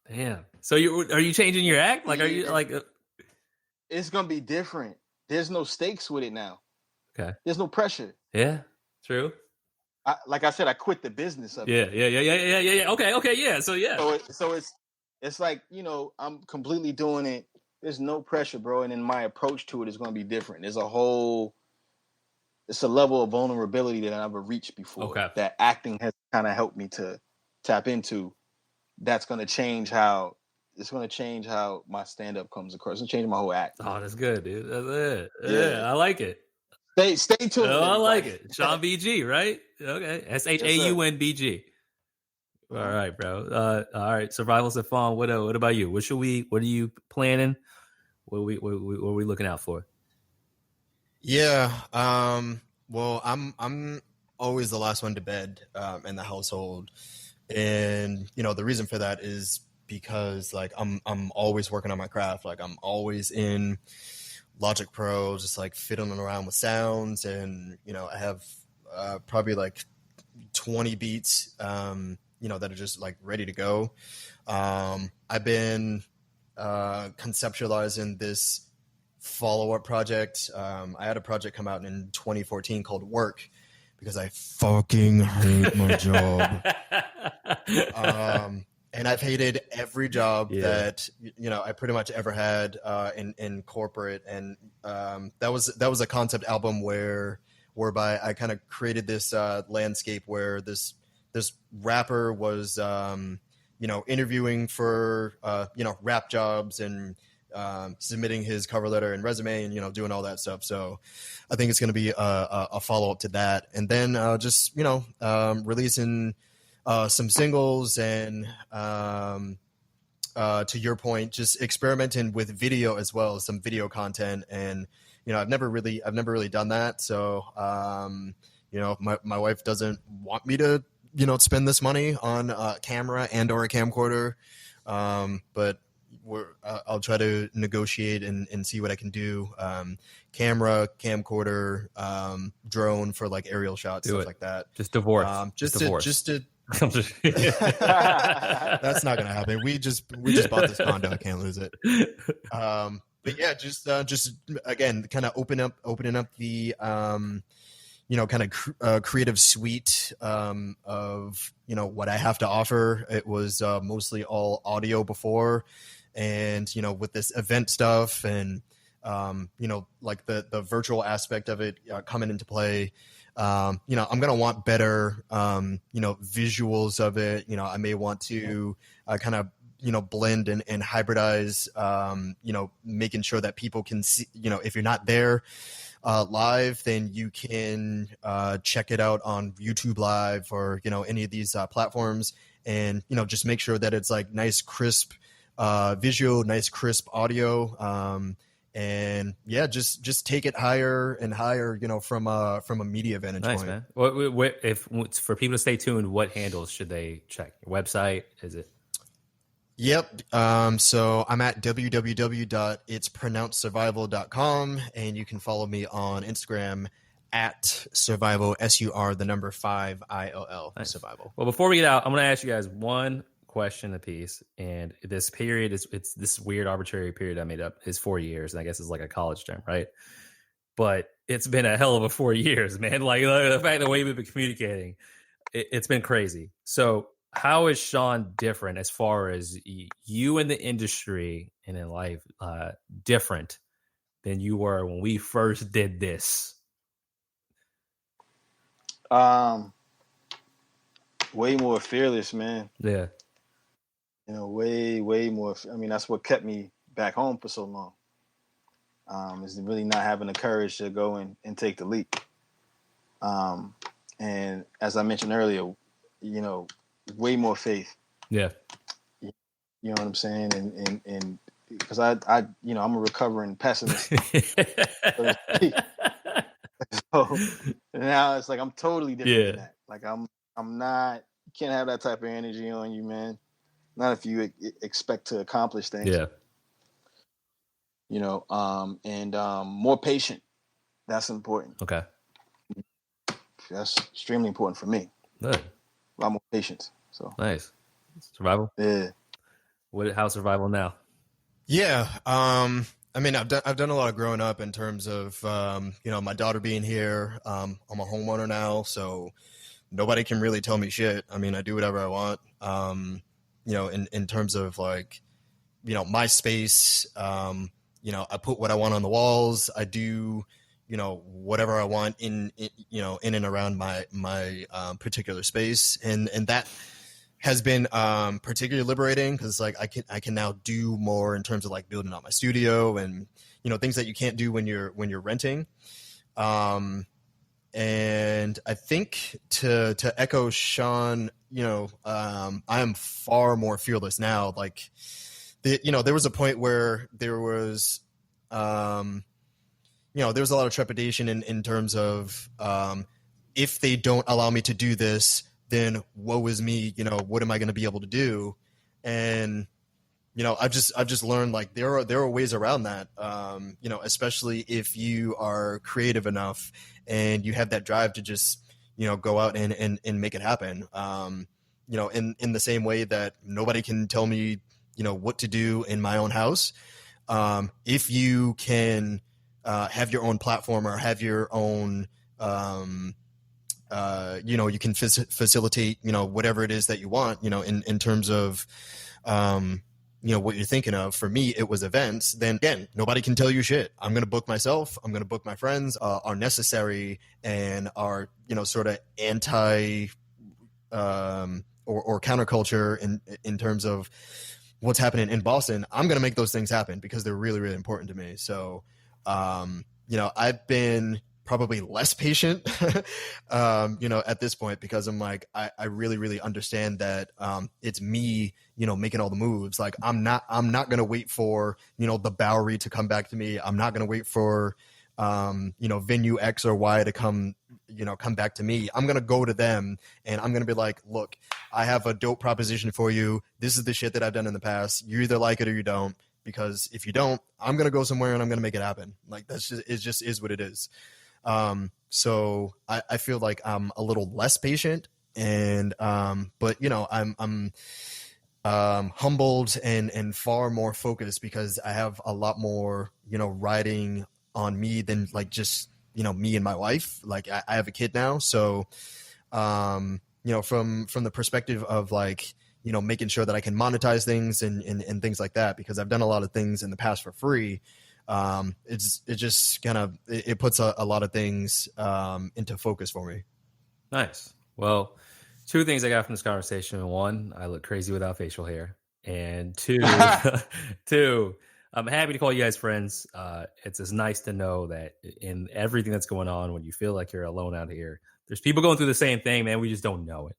Damn. So are you changing your act? Like, are you like it's gonna be different. There's no stakes with it now. Okay. There's no pressure. Yeah, true. Like I said, I quit the business of it. Yeah. Okay, yeah. So yeah. So it's like, I'm completely doing it. There's no pressure, bro. And then my approach to it is going to be different. It's a level of vulnerability that I never reached before. Okay. That acting has kind of helped me to tap into. That's going to change how my stand-up comes across. It's going to change my whole act. Oh, that's good, dude. That's it. Yeah, I like it. Stay tuned. Oh, I like it. Shaun BG, right? Okay. SHAUN BG. All right, bro. All right. Survival Stephond. What about you? What are you planning? What are we looking out for? Yeah. Well, I'm always the last one to bed in the household. And, the reason for that is because like I'm always working on my craft. Like I'm always in Logic Pro, just like fiddling around with sounds, and I have probably like 20 beats that are just like ready to go. I've been conceptualizing this follow-up project. I had a project come out in 2014 called Work, because I fucking hate my job. And I've hated every job Yeah. that, you know, I pretty much ever had in corporate. And that was a concept album whereby I kind of created this landscape where this rapper was, you know, interviewing for, you know, rap jobs and submitting his cover letter and resume and, you know, doing all that stuff. So I think it's going to be a follow-up to that. And then just, you know, releasing some singles and to your point, just experimenting with video as well, some video content. And, you know, I've never really done that. So, you know, my wife doesn't want me to, you know, spend this money on a camera and or a camcorder. But I'll try to negotiate and see what I can do. Camera, camcorder, drone for like aerial shots, stuff like that. Just divorce. Just to That's that's not gonna happen. We just bought this condo. I can't lose it. But yeah, just again, kind of opening up the you know, kind of creative suite of, you know, what I have to offer. It was mostly all audio before, and, you know, with this event stuff and you know, like the virtual aspect of it coming into play. You know, I'm going to want better, you know, visuals of it. You know, I may want to kind of, you know, blend and hybridize, you know, making sure that people can see, you know, if you're not there live, then you can check it out on YouTube Live or, you know, any of these platforms, and, you know, just make sure that it's like nice, crisp visual, nice, crisp audio. And yeah, just take it higher and higher, you know, from a media vantage nice, point. man. What if for people to stay tuned, what handles should they check? Your website, is it? Yep. So I'm at www.itspronouncedsurvival.com, and you can follow me on Instagram at survival, SUR5ILL, Nice. survival. Well, before we get out, I'm going to ask you guys one question apiece, and this period it's this weird arbitrary period I made up is 4 years, and I guess it's like a college term, right? But it's been a hell of a 4 years, man. Like the fact the way we've been communicating, it's been crazy. So how is Shaun different as far as you in the industry and in life different than you were when we first did this? Way more fearless, man. Yeah. You know, way more. I mean, that's what kept me back home for so long. Is really not having the courage to go and take the leap. And as I mentioned earlier, you know, way more faith. Yeah. You know what I'm saying? And because I you know, I'm a recovering pessimist. So now it's like I'm totally different than that. Like I'm not. You can't have that type of energy on you, man. Not if you expect to accomplish things. Yeah. You know, and more patient. That's important. Okay. That's extremely important for me. Good. A lot more patience. So nice. Survival? Yeah. How's survival now? Yeah. I mean, I've done a lot of growing up in terms of, you know, my daughter being here. I'm a homeowner now, so nobody can really tell me shit. I mean, I do whatever I want. You know, in terms of like, you know, my space, you know, I put what I want on the walls. I do, you know, whatever I want in you know, in and around my particular space. And that has been particularly liberating because like I can now do more in terms of like building out my studio and, you know, things that you can't do when you're renting. And I think to echo Shaun, you know, I am far more fearless now. Like, you know, there was a point where there was, you know, there was a lot of trepidation in terms of if they don't allow me to do this, then woe is me. You know, what am I going to be able to do? And you know, I've just learned like there are ways around that. You know, especially if you are creative enough and you have that drive to just, you know, go out and make it happen. You know, in the same way that nobody can tell me, you know, what to do in my own house. If you can have your own platform or have your own you can facilitate, whatever it is that you want, in terms of, what you're thinking of. For me, it was events. Then again, nobody can tell you shit. I'm going to book myself. I'm going to book my friends, are necessary and are, sort of anti, or counterculture in terms of what's happening in Boston. I'm going to make those things happen because they're really, really important to me. So, I've been probably less patient, at this point, because I'm like, I really, really understand that it's me, making all the moves. Like I'm not going to wait for, the Bowery to come back to me. I'm not going to wait for, venue X or Y to come back to me. I'm going to go to them and I'm going to be like, look, I have a dope proposition for you. This is the shit that I've done in the past. You either like it or you don't, because if you don't, I'm going to go somewhere and I'm going to make it happen. Like it just is what it is. So I feel like I'm a little less patient and, but I'm humbled and far more focused because I have a lot more, riding on me than like just, me and my wife. Like I have a kid now. So, from the perspective of like, making sure that I can monetize things and things like that, because I've done a lot of things in the past for free. It just kind of, it puts a lot of things, into focus for me. Nice. Well, two things I got from this conversation. One, I look crazy without facial hair. And two, I'm happy to call you guys friends. It's nice to know that in everything that's going on, when you feel like you're alone out here, there's people going through the same thing, man. We just don't know it.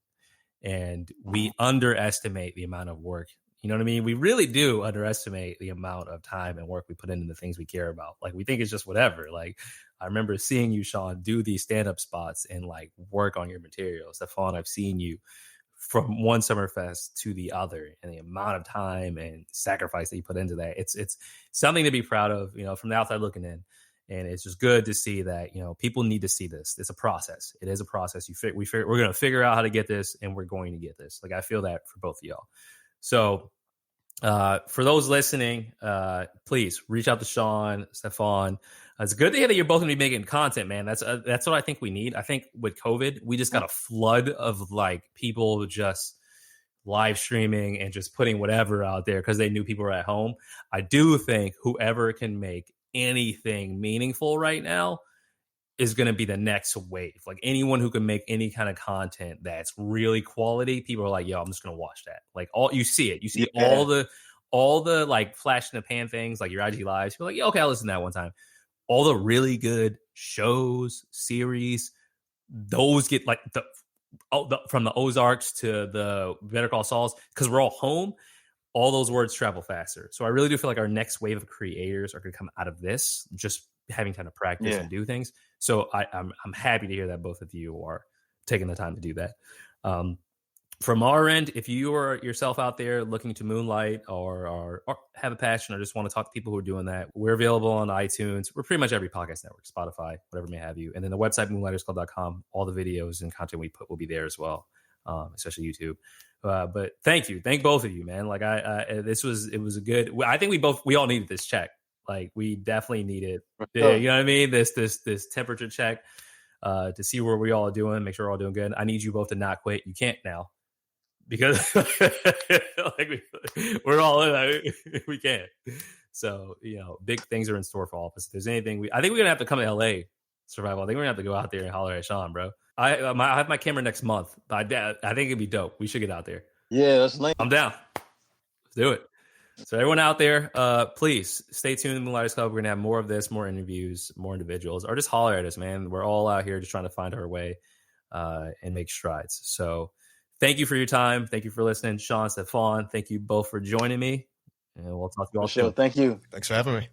And we underestimate the amount of work. You know what I mean? We really do underestimate the amount of time and work we put into the things we care about. Like we think it's just whatever. Like I remember seeing you, Shaun, do these stand-up spots and like work on your material. Stephond, I've seen you from one Somerfest to the other, and the amount of time and sacrifice that you put into that. It's something to be proud of, from the outside looking in. And it's just good to see that, people need to see this. It's a process. It is a process. We're going to figure out how to get this, and we're going to get this. Like I feel that for both of y'all. So for those listening, please reach out to Shaun, Stephond. It's good to hear that you're both going to be making content, man. That's what I think we need. I think with COVID, we just got a flood of like people just live streaming and just putting whatever out there because they knew people were at home. I do think whoever can make anything meaningful right now is going to be the next wave. Like anyone who can make any kind of content that's really quality, people are like, yo, I'm just going to watch that. Like you see it. You see all the like flash in the pan things, like your IG lives. You're like, yeah, okay, I'll listen to that one time. All the really good shows, series, those get like from the Ozarks to the Better Call Sauls, because we're all home. All those words travel faster. So I really do feel like our next wave of creators are going to come out of this, just having time to practice and do things. So I'm happy to hear that both of you are taking the time to do that. From our end, if you are yourself out there looking to moonlight or have a passion or just want to talk to people who are doing that, we're available on iTunes. We're pretty much every podcast network, Spotify, whatever may have you. And then the website, moonlightersclub.com, all the videos and content we put will be there as well, especially YouTube. But thank you. Thank both of you, man. Like it was a good, I think we all needed this check. Like we definitely needed, you know what I mean? This temperature check to see where we all are doing, make sure we're all doing good. I need you both to not quit. You can't now because like we're all in, we can't. So, big things are in store for all of us. If there's anything I think we're going to have to come to LA Survival. I think we're going to have to go out there and holler at Shaun, bro. I have my camera next month. But I think it'd be dope. We should get out there. Yeah, that's lame. I'm down. Let's do it. So everyone out there, please stay tuned to the Moonlighters Club. We're going to have more of this, more interviews, more individuals, or just holler at us, man. We're all out here just trying to find our way and make strides. So thank you for your time. Thank you for listening. Shaun, Stephond, thank you both for joining me. And we'll talk to you all soon. Thank you. Thanks for having me.